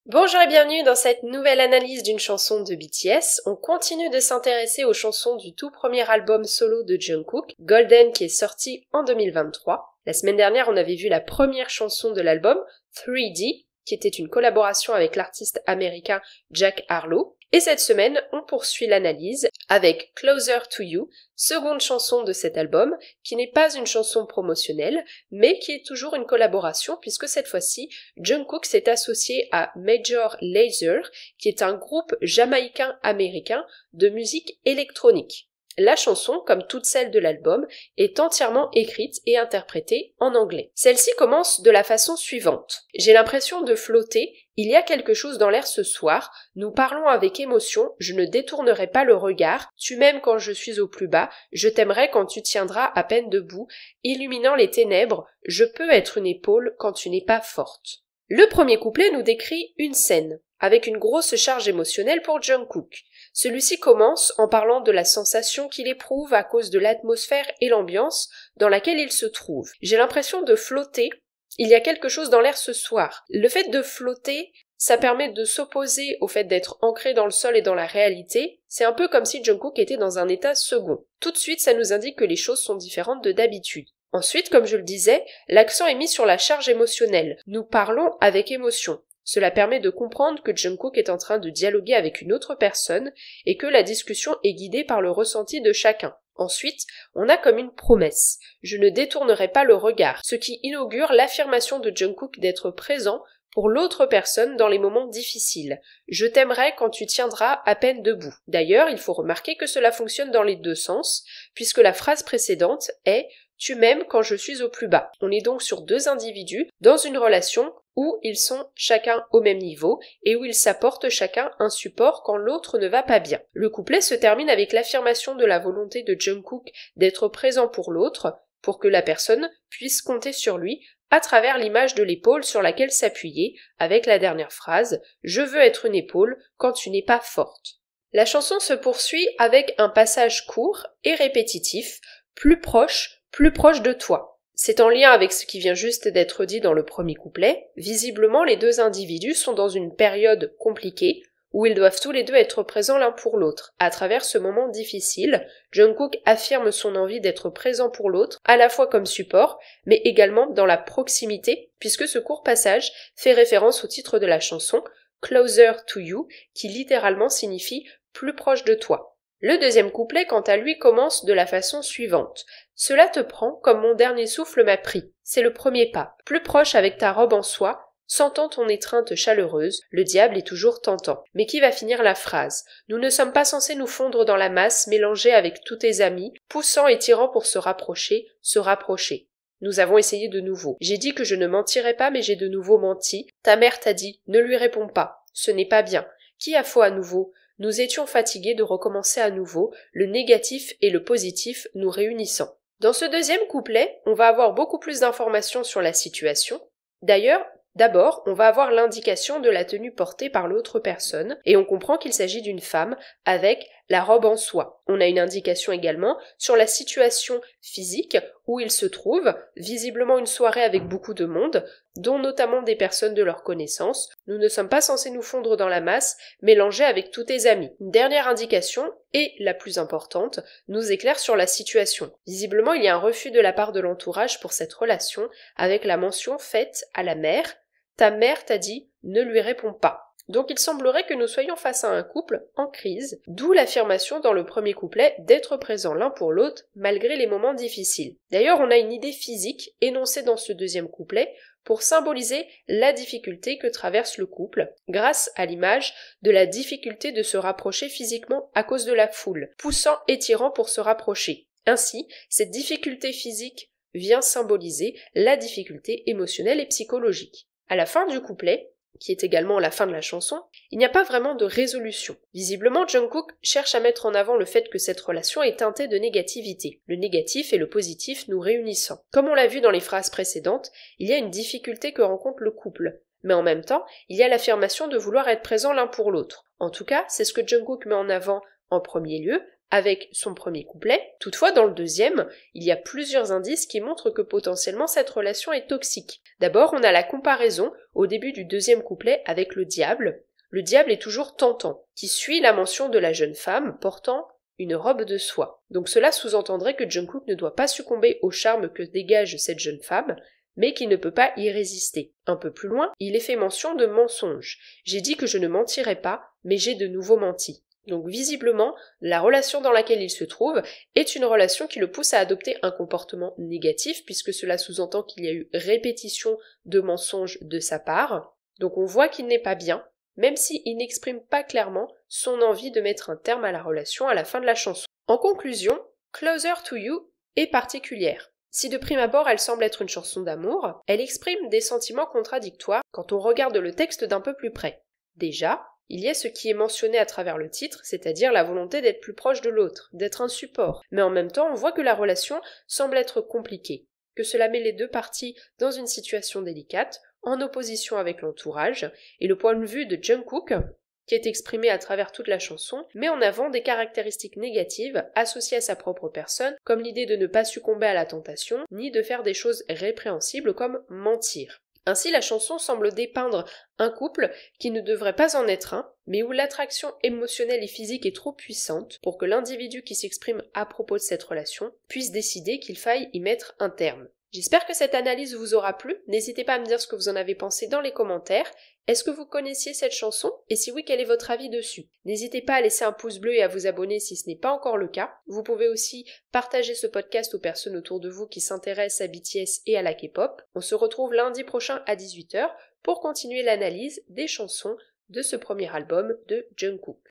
Bonjour et bienvenue dans cette nouvelle analyse d'une chanson de BTS. On continue de s'intéresser aux chansons du tout premier album solo de Jungkook, Golden, qui est sorti en 2023. La semaine dernière, on avait vu la première chanson de l'album, 3D, qui était une collaboration avec l'artiste américain Jack Harlow. Et cette semaine, on poursuit l'analyse avec Closer to You, seconde chanson de cet album, qui n'est pas une chanson promotionnelle, mais qui est toujours une collaboration, puisque cette fois-ci, Jungkook s'est associé à Major Lazer, qui est un groupe jamaïcain-américain de musique électronique. La chanson, comme toutes celles de l'album, est entièrement écrite et interprétée en anglais. Celle-ci commence de la façon suivante. J'ai l'impression de flotter, il y a quelque chose dans l'air ce soir, nous parlons avec émotion, je ne détournerai pas le regard, tu m'aimes quand je suis au plus bas, je t'aimerai quand tu tiendras à peine debout, illuminant les ténèbres, je peux être une épaule quand tu n'es pas forte. Le premier couplet nous décrit une scène, avec une grosse charge émotionnelle pour Jungkook. Celui-ci commence en parlant de la sensation qu'il éprouve à cause de l'atmosphère et l'ambiance dans laquelle il se trouve. J'ai l'impression de flotter, il y a quelque chose dans l'air ce soir. Le fait de flotter, ça permet de s'opposer au fait d'être ancré dans le sol et dans la réalité. C'est un peu comme si Jungkook était dans un état second. Tout de suite, ça nous indique que les choses sont différentes de d'habitude. Ensuite, comme je le disais, l'accent est mis sur la charge émotionnelle. Nous parlons avec émotion. Cela permet de comprendre que Jungkook est en train de dialoguer avec une autre personne et que la discussion est guidée par le ressenti de chacun. Ensuite, on a comme une promesse. Je ne détournerai pas le regard, ce qui inaugure l'affirmation de Jungkook d'être présent pour l'autre personne dans les moments difficiles. Je t'aimerai quand tu tiendras à peine debout. D'ailleurs, il faut remarquer que cela fonctionne dans les deux sens, puisque la phrase précédente est « Tu m'aimes quand je suis au plus bas ». On est donc sur deux individus dans une relation où ils sont chacun au même niveau et où ils s'apportent chacun un support quand l'autre ne va pas bien. Le couplet se termine avec l'affirmation de la volonté de Jungkook d'être présent pour l'autre, pour que la personne puisse compter sur lui à travers l'image de l'épaule sur laquelle s'appuyer, avec la dernière phrase « Je veux être une épaule quand tu n'es pas forte ». La chanson se poursuit avec un passage court et répétitif, plus proche de toi. C'est en lien avec ce qui vient juste d'être dit dans le premier couplet. Visiblement, les deux individus sont dans une période compliquée où ils doivent tous les deux être présents l'un pour l'autre. À travers ce moment difficile, Jungkook affirme son envie d'être présent pour l'autre, à la fois comme support, mais également dans la proximité, puisque ce court passage fait référence au titre de la chanson, Closer to You, qui littéralement signifie plus proche de toi. Le deuxième couplet, quant à lui, commence de la façon suivante. Cela te prend comme mon dernier souffle m'a pris. C'est le premier pas. Plus proche avec ta robe en soie, sentant ton étreinte chaleureuse, le diable est toujours tentant. Mais qui va finir la phrase? Nous ne sommes pas censés nous fondre dans la masse, mélanger avec tous tes amis, poussant et tirant pour se rapprocher. Nous avons essayé de nouveau. J'ai dit que je ne mentirais pas, mais j'ai de nouveau menti. Ta mère t'a dit, ne lui réponds pas. Ce n'est pas bien. Qui a faux à nouveau? Nous étions fatigués de recommencer à nouveau, le négatif et le positif nous réunissant. Dans ce deuxième couplet, on va avoir beaucoup plus d'informations sur la situation. D'ailleurs, d'abord, on va avoir l'indication de la tenue portée par l'autre personne, et on comprend qu'il s'agit d'une femme avec la robe en soie. On a une indication également sur la situation physique où il se trouve, visiblement une soirée avec beaucoup de monde, dont notamment des personnes de leur connaissance. Nous ne sommes pas censés nous fondre dans la masse, mélanger avec tous tes amis. Une dernière indication, et la plus importante, nous éclaire sur la situation. Visiblement, il y a un refus de la part de l'entourage pour cette relation, avec la mention faite à la mère. Ta mère t'a dit, ne lui réponds pas. Donc il semblerait que nous soyons face à un couple en crise, d'où l'affirmation dans le premier couplet d'être présents l'un pour l'autre malgré les moments difficiles. D'ailleurs, on a une idée physique énoncée dans ce deuxième couplet pour symboliser la difficulté que traverse le couple, grâce à l'image de la difficulté de se rapprocher physiquement à cause de la foule, poussant et tirant pour se rapprocher. Ainsi, cette difficulté physique vient symboliser la difficulté émotionnelle et psychologique. À la fin du couplet, qui est également la fin de la chanson, il n'y a pas vraiment de résolution. Visiblement, Jungkook cherche à mettre en avant le fait que cette relation est teintée de négativité, le négatif et le positif nous réunissant. Comme on l'a vu dans les phrases précédentes, il y a une difficulté que rencontre le couple, mais en même temps, il y a l'affirmation de vouloir être présent l'un pour l'autre. En tout cas, c'est ce que Jungkook met en avant en premier lieu, avec son premier couplet. Toutefois, dans le deuxième, il y a plusieurs indices qui montrent que potentiellement cette relation est toxique. D'abord, on a la comparaison au début du deuxième couplet avec le diable. Le diable est toujours tentant, qui suit la mention de la jeune femme portant une robe de soie. Donc cela sous-entendrait que Jungkook ne doit pas succomber au charme que dégage cette jeune femme, mais qu'il ne peut pas y résister. Un peu plus loin, il est fait mention de mensonge. J'ai dit que je ne mentirais pas, mais j'ai de nouveau menti. Donc visiblement, la relation dans laquelle il se trouve est une relation qui le pousse à adopter un comportement négatif, puisque cela sous-entend qu'il y a eu répétition de mensonges de sa part. Donc on voit qu'il n'est pas bien, même s'il n'exprime pas clairement son envie de mettre un terme à la relation à la fin de la chanson. En conclusion, Closer to You est particulière. Si de prime abord elle semble être une chanson d'amour, elle exprime des sentiments contradictoires quand on regarde le texte d'un peu plus près. Déjà, il y a ce qui est mentionné à travers le titre, c'est-à-dire la volonté d'être plus proche de l'autre, d'être un support. Mais en même temps, on voit que la relation semble être compliquée, que cela met les deux parties dans une situation délicate, en opposition avec l'entourage, et le point de vue de Jungkook, qui est exprimé à travers toute la chanson, met en avant des caractéristiques négatives associées à sa propre personne, comme l'idée de ne pas succomber à la tentation, ni de faire des choses répréhensibles comme mentir. Ainsi, la chanson semble dépeindre un couple qui ne devrait pas en être un, mais où l'attraction émotionnelle et physique est trop puissante pour que l'individu qui s'exprime à propos de cette relation puisse décider qu'il faille y mettre un terme. J'espère que cette analyse vous aura plu, n'hésitez pas à me dire ce que vous en avez pensé dans les commentaires. Est-ce que vous connaissiez cette chanson? Et si oui, quel est votre avis dessus? N'hésitez pas à laisser un pouce bleu et à vous abonner si ce n'est pas encore le cas. Vous pouvez aussi partager ce podcast aux personnes autour de vous qui s'intéressent à BTS et à la K-pop. On se retrouve lundi prochain à 18 h pour continuer l'analyse des chansons de ce premier album de Jungkook.